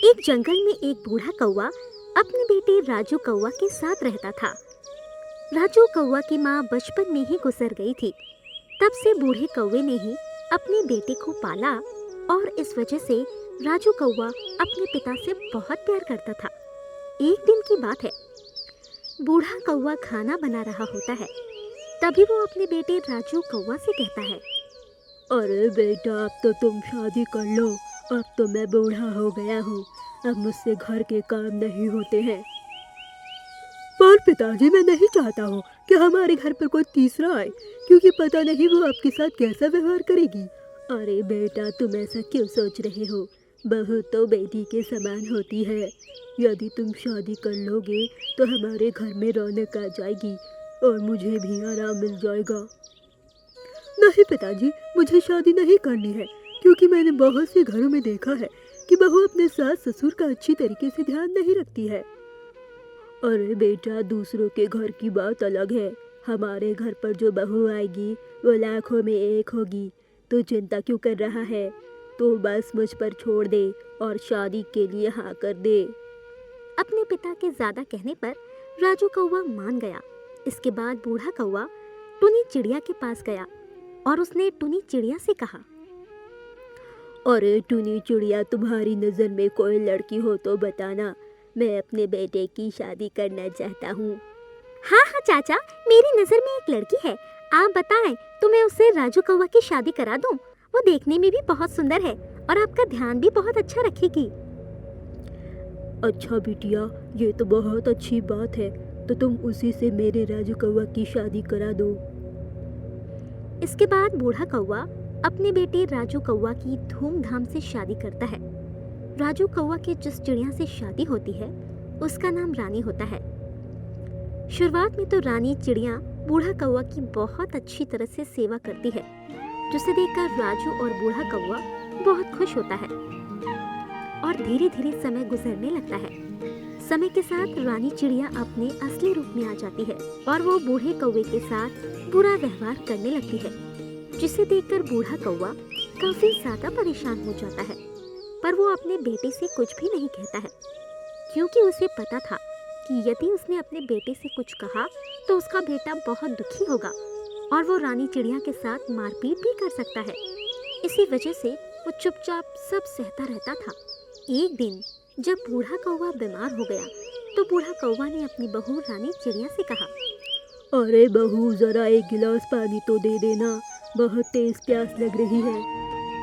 एक जंगल में एक बूढ़ा कौवा अपने बेटे राजू कौवा के साथ रहता था। राजू कौवा की माँ बचपन में ही गुजर गई थी। तब से बूढ़े कौवे ने ही अपने बेटे को पाला और इस वजह से राजू कौवा अपने पिता से बहुत प्यार करता था। एक दिन की बात है, बूढ़ा कौवा खाना बना रहा होता है। तभी वो अपने बेटे राजू कौवा से कहता है, अरे बेटा, अब तो तुम शादी कर लो। अब तो मैं बूढ़ा हो गया हूँ, अब मुझसे घर के काम नहीं होते हैं। पर पिताजी, मैं नहीं चाहता हूँ कि हमारे घर पर कोई तीसरा आए, क्योंकि पता नहीं वो आपके साथ कैसा व्यवहार करेगी। अरे बेटा, तुम ऐसा क्यों सोच रहे हो? बहू तो बेटी के समान होती है। यदि तुम शादी कर लोगे तो हमारे घर में रौनक आ जाएगी और मुझे भी आराम मिल जाएगा। नहीं पिताजी, मुझे शादी नहीं करनी है, क्योंकि मैंने बहुत से घरों में देखा है कि बहू अपने सास ससुर का अच्छी तरीके से ध्यान नहीं रखती है। अरे बेटा, दूसरों के घर की बात अलग है। हमारे घर पर जो बहू आएगी वो लाखों में एक होगी। तो चिंता क्यों कर रहा है? तो बस मुझ पर छोड़ दे और शादी के लिए हाँ कर दे। अपने पिता के ज्यादा कहने पर राजू कौवा मान गया। इसके बाद बूढ़ा कौवा टुनी चिड़िया के पास गया और उसने टुनी चिड़िया से कहा, अरे टुनी चिड़िया, तुम्हारी नज़र में कोई लड़की हो तो बताना, मैं अपने बेटे की शादी करना चाहता हूँ। हाँ हाँ चाचा, मेरी नज़र में एक लड़की है। आप बताएं तो मैं उससे राजू कौवा की शादी करा दूं। वो देखने में भी बहुत सुंदर है और आपका ध्यान भी बहुत अच्छा रखेगी। अच्छा बिटिया, ये तो बहुत अच्छी बात है। तो तुम उसी से मेरे राजू कौवा की शादी करा दो। इसके बाद बूढ़ा कौवा अपने बेटे राजू कौवा की धूमधाम से शादी करता है। राजू कौवा की जिस चिड़िया से शादी होती है उसका नाम रानी होता है। शुरुआत में तो रानी चिड़िया बूढ़ा कौवा की बहुत अच्छी तरह से सेवा करती है, जिसे देखकर राजू और बूढ़ा कौवा बहुत खुश होता है। और धीरे धीरे समय गुजरने लगता है। समय के साथ रानी चिड़िया अपने असली रूप में आ जाती है और वो बूढ़े कौवे के साथ बुरा व्यवहार करने लगती है, जिसे देखकर बूढ़ा कौवा काफी ज्यादा परेशान हो जाता है। पर वो अपने बेटे से कुछ भी नहीं कहता है, क्योंकि उसे पता था कि यदि उसने अपने बेटे से कुछ कहा तो उसका बेटा बहुत दुखी होगा और वो रानी चिड़िया के साथ मारपीट भी कर सकता है। इसी वजह से वो चुपचाप सब सहता रहता था। एक दिन जब बूढ़ा कौवा बीमार हो गया तो बूढ़ा कौवा ने अपनी बहू रानी चिड़िया से कहा, अरे बहू, जरा एक गिलास पानी तो दे देना, बहुत तेज प्यास लग रही है।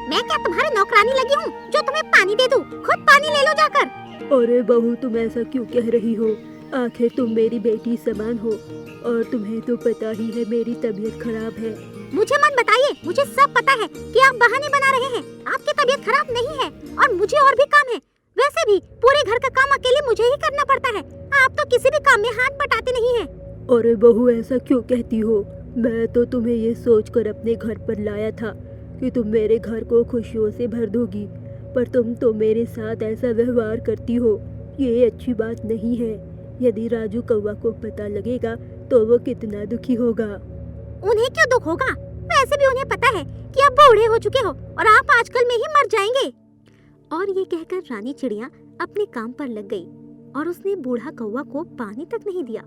मैं क्या तुम्हारी नौकरानी लगी हूँ जो तुम्हें पानी दे दूँ? खुद पानी ले लो जाकर। अरे बहू, तुम ऐसा क्यों कह रही हो? आखिर तुम मेरी बेटी समान हो और तुम्हें तो पता ही है मेरी तबीयत खराब है। मुझे मत बताइए, मुझे सब पता है कि आप बहाने बना रहे हैं। आपकी तबीयत खराब नहीं है और मुझे और भी काम है। वैसे भी पूरे घर का काम अकेले मुझे ही करना पड़ता है। आप तो किसी भी काम में हाथ बटाते नहीं हैं। अरे बहू, ऐसा क्यों कहती हो? मैं तो तुम्हें ये सोचकर अपने घर पर लाया था कि तुम मेरे घर को खुशियों से भर दोगी, पर तुम तो मेरे साथ ऐसा व्यवहार करती हो। ये अच्छी बात नहीं है। यदि राजू कौवा को पता लगेगा तो वो कितना दुखी होगा। उन्हें क्यों दुख होगा? वैसे भी उन्हें पता है कि आप बूढ़े हो चुके हो और आप आजकल में ही मर जाएंगे। और ये कहकर रानी चिड़िया अपने काम पर लग गई और उसने बूढ़ा कौवा को पानी तक नहीं दिया।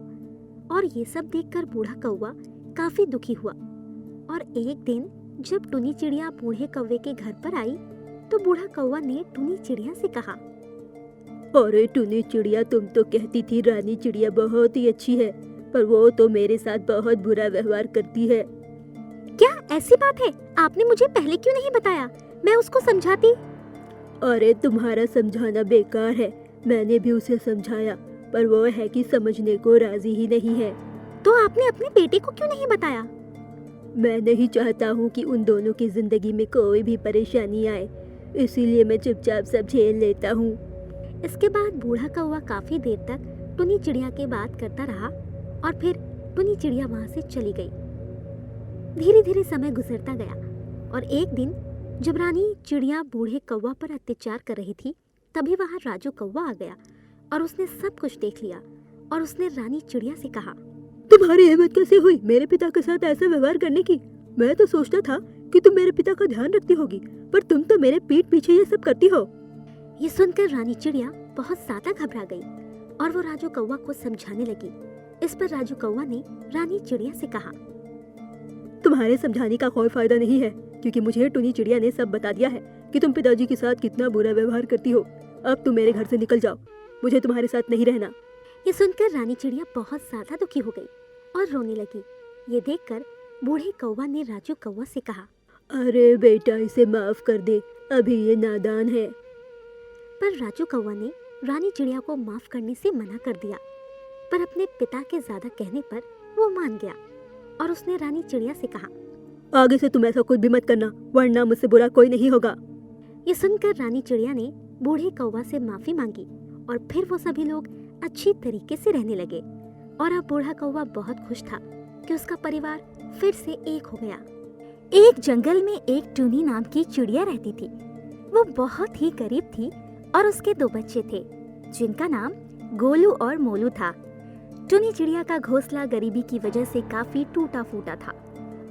और ये सब देखकर बूढ़ा कौवा काफी दुखी हुआ। और एक दिन जब टुनी चिड़िया बूढ़े कौवे के घर पर आई तो बूढ़ा कौवा ने टुनी चिड़िया से कहा, अरे टुनी चिड़िया, तुम तो कहती थी रानी चिड़िया बहुत ही अच्छी है, पर वो तो मेरे साथ बहुत बुरा व्यवहार करती है। क्या ऐसी बात है? आपने मुझे पहले क्यों नहीं बताया? मैं उसको समझाती। अरे तुम्हारा समझाना बेकार है। मैंने भी उसे समझाया, पर वो है कि समझने को राजी ही नहीं है। तो आपने अपने बेटे को क्यों नहीं बताया? मैं नहीं चाहता हूँ कि उन दोनों की जिंदगी में कोई भी परेशानी आए, इसीलिए मैं चुपचाप सब झेल लेता हूँ। इसके बाद बूढ़ा कौवा काफी देर तक टुनी चिड़िया के बात करता रहा और फिर टुनी चिड़िया वहाँ से चली गई। धीरे धीरे समय गुजरता गया और एक दिन जब रानी चिड़िया बूढ़े कौवा पर अत्याचार कर रही थी, तभी वहाँ राजू कौवा आ गया और उसने सब कुछ देख लिया और उसने रानी चिड़िया से कहा, तुम्हारी हिम्मत कैसे हुई मेरे पिता के साथ ऐसा व्यवहार करने की? मैं तो सोचता था कि तुम मेरे पिता का ध्यान रखती होगी, पर तुम तो मेरे पीठ पीछे ये सब करती हो। ये सुनकर रानी चिड़िया बहुत ज्यादा घबरा गई और वो राजू कौवा को समझाने लगी। इस पर राजू कौवा ने रानी चिड़िया से कहा, तुम्हारे समझाने का कोई फायदा नहीं है, क्योंकि मुझे टुनी चिड़िया ने सब बता दिया है कि तुम पिताजी के साथ कितना बुरा व्यवहार करती हो। अब तुम मेरे घर से निकल जाओ, मुझे तुम्हारे साथ नहीं रहना। ये सुनकर रानी चिड़िया बहुत ज्यादा दुखी हो गई और रोने लगी। ये देखकर बूढ़े कौवा ने राजू कौवा से कहा, अरे बेटा, इसे माफ कर दे, अभी ये नादान है। पर राजू कौवा ने रानी चिड़िया को माफ करने से मना कर दिया। पर अपने पिता के ज्यादा कहने पर वो मान गया और उसने रानी चिड़िया से कहा, आगे से तुम ऐसा कुछ भी मत करना, वरना मुझसे बुरा कोई नहीं होगा। ये सुनकर रानी चिड़िया ने बूढ़े कौवा से माफी मांगी और फिर वो सभी लोग अच्छी तरीके से रहने लगे। और अब बूढ़ा कौवा बहुत खुश था कि उसका परिवार फिर से एक हो गया। एक जंगल में एक टुनी नाम की चिड़िया रहती थी। वो बहुत ही गरीब थी और उसके 2 बच्चे थे जिनका नाम गोलू और मोलू था। टुनी चिड़िया का घोंसला गरीबी की वजह से काफी टूटा फूटा था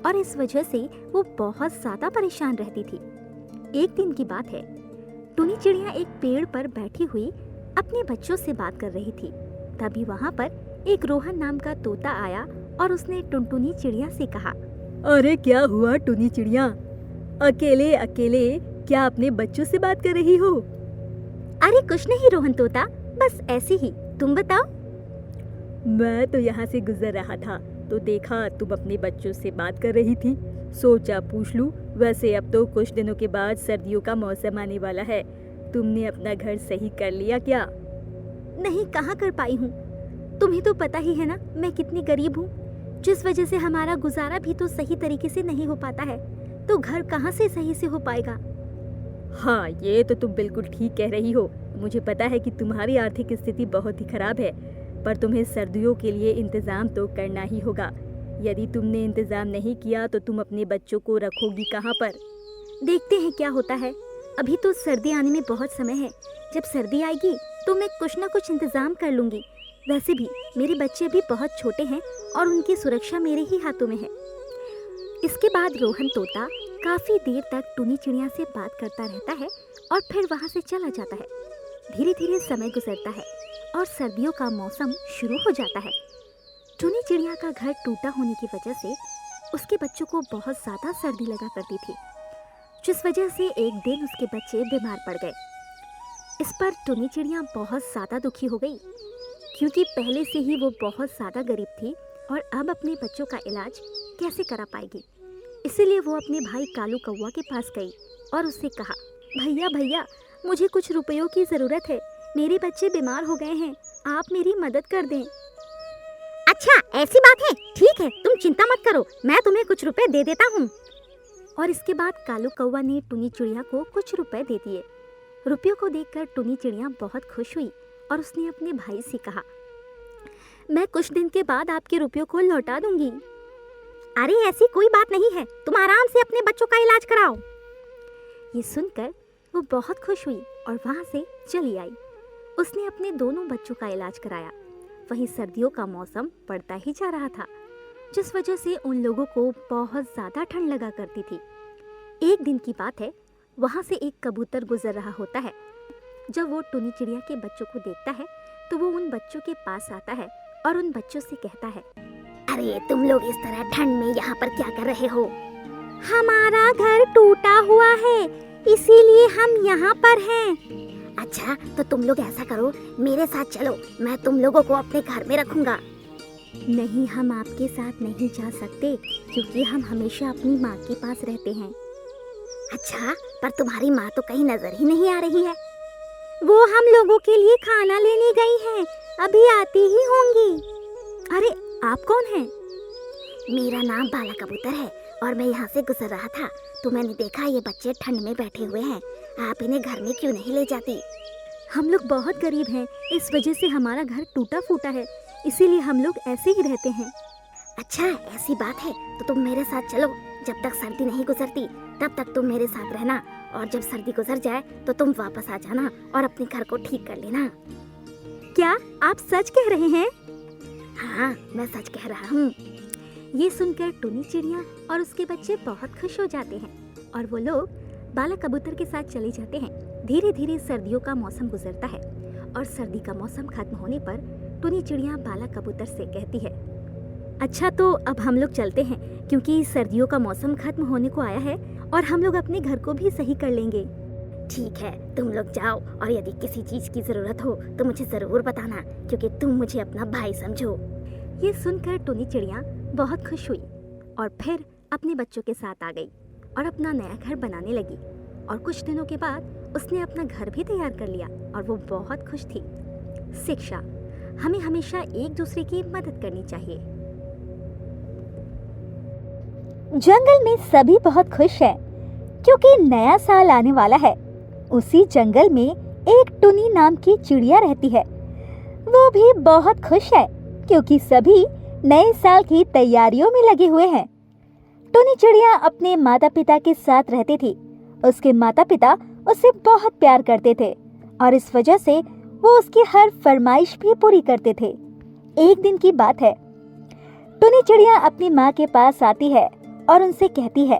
और इस वजह से वो बहुत ज्यादा परेशान रहती थी। एक दिन की बात है, टुनी चिड़िया एक पेड़ पर बैठी हुई अपने बच्चों से बात कर रही थी। तभी वहाँ पर एक रोहन नाम का तोता आया और उसने टुनटुनी चिड़िया से कहा, अरे क्या हुआ टुनी चिड़िया, अकेले अकेले क्या अपने बच्चों से बात कर रही हो? अरे कुछ नहीं रोहन तोता, बस ऐसे ही, तुम बताओ। मैं तो यहाँ से गुजर रहा था तो देखा तुम अपने बच्चों से बात कर रही थी, सोचा पूछ लूं। वैसे अब तो कुछ दिनों के बाद सर्दियों का मौसम आने वाला है, तुमने अपना घर सही कर लिया क्या? नहीं, कहाँ कर पाई हूँ। तुम्हें तो पता ही है ना मैं कितनी गरीब हूँ, जिस वजह से हमारा गुजारा भी तो सही तरीके से नहीं हो पाता है, तो घर कहाँ से सही से हो पाएगा। हाँ, ये तो तुम बिल्कुल ठीक कह रही हो। मुझे पता है कि तुम्हारी आर्थिक स्थिति बहुत ही खराब है, पर तुम्हें सर्दियों के लिए इंतजाम तो करना ही होगा। यदि तुमने इंतजाम नहीं किया तो तुम अपने बच्चों को रखोगी कहाँ पर? देखते हैं क्या होता है। अभी तो सर्दी आने में बहुत समय है, जब सर्दी आएगी तो मैं कुछ ना कुछ इंतजाम कर लूंगी। वैसे भी मेरे बच्चे अभी बहुत छोटे हैं और उनकी सुरक्षा मेरे ही हाथों में है। इसके बाद रोहन तोता काफी देर तक टुनी चिड़िया से बात करता रहता है और फिर वहाँ से चला जाता है। धीरे धीरे समय गुजरता है और सर्दियों का मौसम शुरू हो जाता है। टुनी चिड़िया का घर टूटा होने की वजह से उसके बच्चों को बहुत ज्यादा सर्दी लगा करती थी, जिस वजह से एक दिन उसके बच्चे बीमार पड़ गए। इस पर टुनी चिड़िया बहुत ज्यादा दुखी हो गई, क्योंकि पहले से ही वो बहुत ज्यादा गरीब थी और अब अपने बच्चों का इलाज कैसे करा पाएगी। इसीलिए वो अपने भाई कालू कौवा के पास गई और उससे कहा, भैया भैया, मुझे कुछ रुपयों की ज़रूरत है, मेरे बच्चे बीमार हो गए हैं, आप मेरी मदद कर दें। अच्छा ऐसी बात है, ठीक है, तुम चिंता मत करो, मैं तुम्हें कुछ रुपए दे देता हूँ। और इसके बाद कालू कौवा ने टुनी चिड़िया को कुछ रुपए दे दिए। रुपयों को देखकर टुनी चिड़िया बहुत खुश हुई और उसने अपने भाई से कहा, मैं कुछ दिन के बाद आपके रुपयों को लौटा दूंगी। अरे ऐसी कोई बात नहीं है, तुम आराम से अपने बच्चों का इलाज कराओ। ये सुनकर वो बहुत खुश हुई और वहाँ से चली आई। उसने अपने दोनों बच्चों का इलाज कराया। वहीं सर्दियों का मौसम बढ़ता ही जा रहा था, जिस वजह से उन लोगों को बहुत ज़्यादा ठंड लगा करती थी। एक दिन की बात है, वहाँ से एक कबूतर गुजर रहा होता है। जब वो टुनी चिड़िया के बच्चों को देखता है तो वो उन बच्चों के पास आता है और उन बच्चों से कहता है, अरे तुम लोग इस तरह ठंड में यहाँ पर क्या कर रहे हो? हमारा घर टूटा हुआ है, इसीलिए हम यहाँ पर हैं। अच्छा तो तुम लोग ऐसा करो, मेरे साथ चलो, मैं तुम लोगों को अपने घर में रखूंगा। नहीं, हम आपके साथ नहीं जा सकते, क्योंकि हम हमेशा अपनी माँ के पास रहते हैं। अच्छा, पर तुम्हारी माँ तो कहीं नजर ही नहीं आ रही है। वो हम लोगों के लिए खाना लेने गई हैं, अभी आती ही होंगी। अरे आप कौन हैं? मेरा नाम बाला कबूतर है और मैं यहाँ से गुजर रहा था तो मैंने देखा ये बच्चे ठंड में बैठे हुए हैं, आप इन्हें घर में क्यों नहीं ले जाती? हम लोग बहुत गरीब हैं, इस वजह से हमारा घर टूटा फूटा है, इसीलिए हम लोग ऐसे ही रहते हैं। अच्छा ऐसी बात है तो तुम मेरे साथ चलो, जब तक सर्दी नहीं गुजरती तब तक तुम मेरे साथ रहना, और जब सर्दी गुजर जाए तो तुम वापस आ जाना और अपने घर को ठीक कर लेना। क्या आप सच कह रहे हैं? हाँ, मैं सच कह रहा हूँ। ये सुनकर टुनी चिड़िया और उसके बच्चे बहुत खुश हो जाते हैं और वो लोग बाला कबूतर के साथ चले जाते हैं धीरे धीरे सर्दियों का मौसम गुजरता है और सर्दी का मौसम खत्म होने पर टुनी चिड़िया बाला कबूतर से कहती है, अच्छा तो अब हम लोग चलते हैं क्योंकि सर्दियों का मौसम खत्म होने को आया है और हम लोग अपने घर को भी सही कर लेंगे। ठीक है, तुम लोग जाओ और यदि किसी चीज की जरूरत हो तो मुझे जरूर बताना क्योंकि तुम मुझे अपना भाई समझो। ये सुनकर टुनी चिड़िया बहुत खुश हुई और फिर अपने बच्चों के साथ आ गई और अपना नया घर बनाने लगी और कुछ दिनों के बाद उसने अपना घर भी तैयार कर लिया और वो बहुत खुश थी। शिक्षा, हमें हमेशा एक दूसरे की मदद करनी चाहिए। जंगल में सभी बहुत खुश हैं क्योंकि नया साल आने वाला है। उसी जंगल में एक टुनी नाम की चिड़िया रहती है। वो भी बहुत खुश है क्योंकि सभी नए साल की तैयारियों में लगे हुए हैं। टुनी चिड़िया अपने माता पिता के साथ रहती थी। उसके माता पिता उसे बहुत प्यार करते थे और इस वजह से वो उसकी हर फरमाइश भी पूरी करते थे। एक दिन की बात है, टुनी चिड़िया अपनी माँ के पास आती है और उनसे कहती है,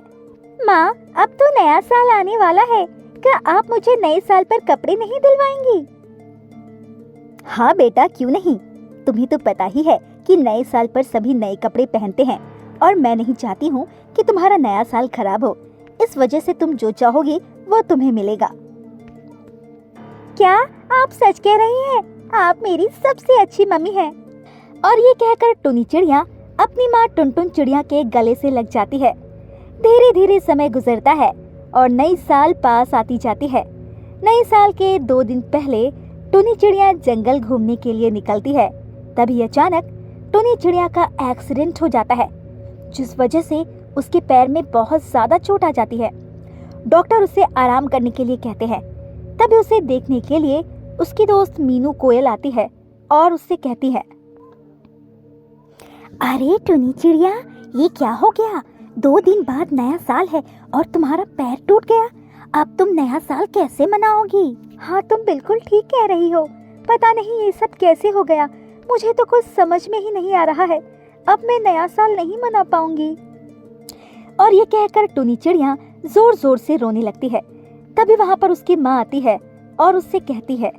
माँ अब तो नया साल आने वाला है, क्या आप मुझे नए साल पर कपड़े नहीं दिलवाएंगी? हाँ बेटा, क्यों नहीं। तुम्हें तो पता ही है कि नए साल पर सभी नए कपड़े पहनते हैं और मैं नहीं चाहती हूँ कि तुम्हारा नया साल खराब हो। इस वजह से तुम जो चाहोगी वो तुम्हें मिलेगा। क्या आप सच कह रही हैं? आप मेरी सबसे अच्छी मम्मी हैं। और ये कहकर टुनी चिड़िया अपनी माँ टुनटुन चिड़िया के गले से लग जाती है। धीरे धीरे समय गुजरता है और नई साल पास आती जाती है। नए साल के 2 दिन पहले टुनी चिड़िया जंगल घूमने के लिए निकलती है। तभी अचानक टुनी चिड़िया का एक्सीडेंट हो जाता है, जिस वजह से उसके पैर में बहुत ज्यादा चोट आ जाती है। डॉक्टर उसे आराम करने के लिए कहते हैं। तभी उसे देखने के लिए उसकी दोस्त मीनू कोयल आती है और उससे कहती है, अरे टुनी चिड़िया, ये क्या हो गया? 2 दिन बाद नया साल है और तुम्हारा पैर टूट गया। अब तुम नया साल कैसे मनाओगी? हाँ, तुम बिल्कुल ठीक कह रही हो। पता नहीं ये सब कैसे हो गया, मुझे तो कुछ समझ में ही नहीं आ रहा है। अब मैं नया साल नहीं मना पाऊंगी। और ये कहकर टुनी चिड़िया जोर जोर से रोने लगती है। तभी वहाँ पर उसकी माँ आती है और उससे कहती है,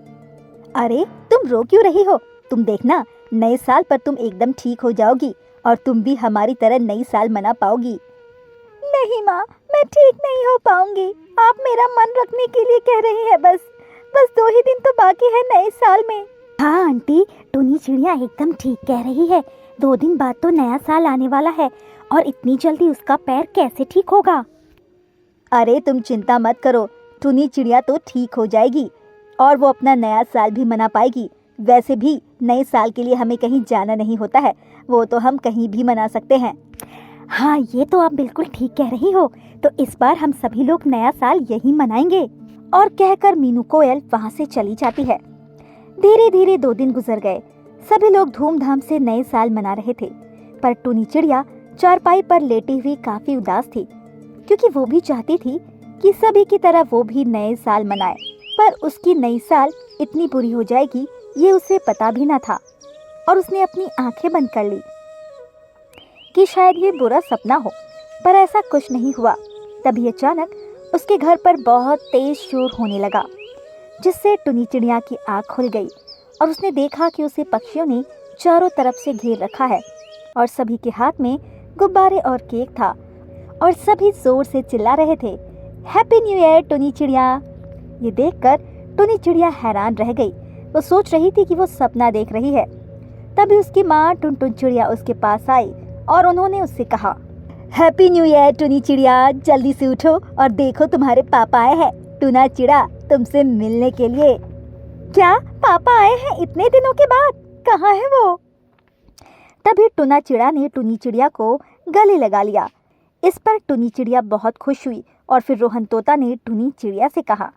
अरे तुम रो क्यों रही हो? तुम देखना, नए साल पर तुम एकदम ठीक हो जाओगी और तुम भी हमारी तरह नई साल मना पाओगी। नहीं माँ, मैं ठीक नहीं हो पाऊंगी। आप मेरा मन रखने के लिए कह रही है। बस 2 ही दिन तो बाकी है नए साल में। हाँ आंटी, टुनी चिड़िया एकदम ठीक कह रही है। 2 दिन बाद तो नया साल आने वाला है और इतनी जल्दी उसका पैर कैसे ठीक होगा? अरे तुम चिंता मत करो, टुनी चिड़िया तो ठीक हो जाएगी और वो अपना नया साल भी मना पाएगी। वैसे भी नए साल के लिए हमें कहीं जाना नहीं होता है, वो तो हम कहीं भी मना सकते हैं। हाँ, ये तो आप बिल्कुल ठीक कह रही हो। तो इस बार हम सभी लोग नया साल यहीं मनाएंगे। और कहकर मीनू कोयल वहाँ से चली जाती है। धीरे धीरे 2 दिन गुजर गए। सभी लोग धूमधाम से नए साल मना रहे थे, पर टुनी चिड़िया चारपाई पर लेटी हुई काफी उदास थी, क्योंकि वो भी चाहती थी कि सभी की तरह वो भी नए साल मनाए। पर उसकी नई साल इतनी बुरी हो जाएगी ये उसे पता भी न था और उसने अपनी आंखें बंद कर ली कि शायद ये बुरा सपना हो, पर ऐसा कुछ नहीं हुआ। तभी अचानक उसके घर पर बहुत तेज शोर होने लगा, जिससे टुनी चिड़िया की आँख खुल गई और उसने देखा कि उसे पक्षियों ने चारों तरफ से घेर रखा है और सभी के हाथ में गुब्बारे और केक था और सभी जोर से चिल्ला रहे थे, हैप्पी न्यू ईयर टुनी चिड़िया। ये देखकर टुनी चिड़िया हैरान रह गई। वो सोच रही थी कि वो सपना देख रही है। तभी उसकी माँ टुनटुन चिड़िया उसके पास आई और उन्होंने उससे कहा, हैप्पी न्यू ईयर टुनी चिड़िया, जल्दी से उठो और देखो तुम्हारे पापा आए हैं टुना चिड़ा तुमसे मिलने के लिए। क्या पापा आए हैं इतने दिनों के बाद? कहाँ है वो? तभी टुना चिड़ा ने टुनी चिड़िया को गले लगा लिया। इस पर टुनी चिड़िया बहुत खुश हुई और फिर रोहन तोता ने टुनी चिड़िया से कहा,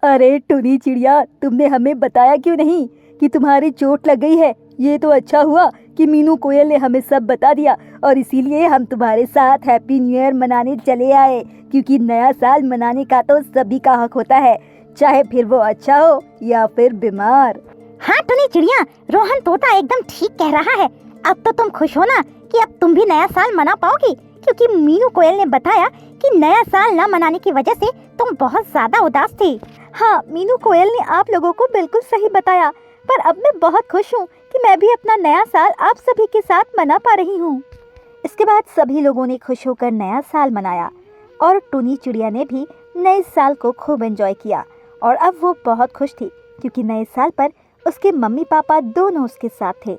अरे टुनी चिड़िया, तुमने हमें बताया क्यों नहीं कि तुम्हारी चोट लग गई है? ये तो अच्छा हुआ कि मीनू कोयल ने हमें सब बता दिया और इसीलिए हम तुम्हारे साथ हैप्पी न्यू ईयर मनाने चले आए, क्योंकि नया साल मनाने का तो सभी का हक होता है, चाहे फिर वो अच्छा हो या फिर बीमार। हाँ टुनी चिड़िया, रोहन तोता एकदम ठीक कह रहा है। अब तो तुम खुश हो ना कि अब तुम भी नया साल मना पाओगी, क्योंकि मीनू कोयल ने बताया कि नया साल न मनाने की वजह से तुम बहुत ज्यादा उदास थी। हाँ, मीनू कोयल ने आप लोगों को बिल्कुल सही बताया, पर अब मैं बहुत खुश हूँ कि मैं भी अपना नया साल आप सभी के साथ मना पा रही हूँ। इसके बाद सभी लोगों ने खुश होकर नया साल मनाया और टुनी चिड़िया ने भी नए साल को खूब एंजॉय किया और अब वो बहुत खुश थी क्योंकि नए साल पर उसके मम्मी पापा दोनों उसके साथ थे।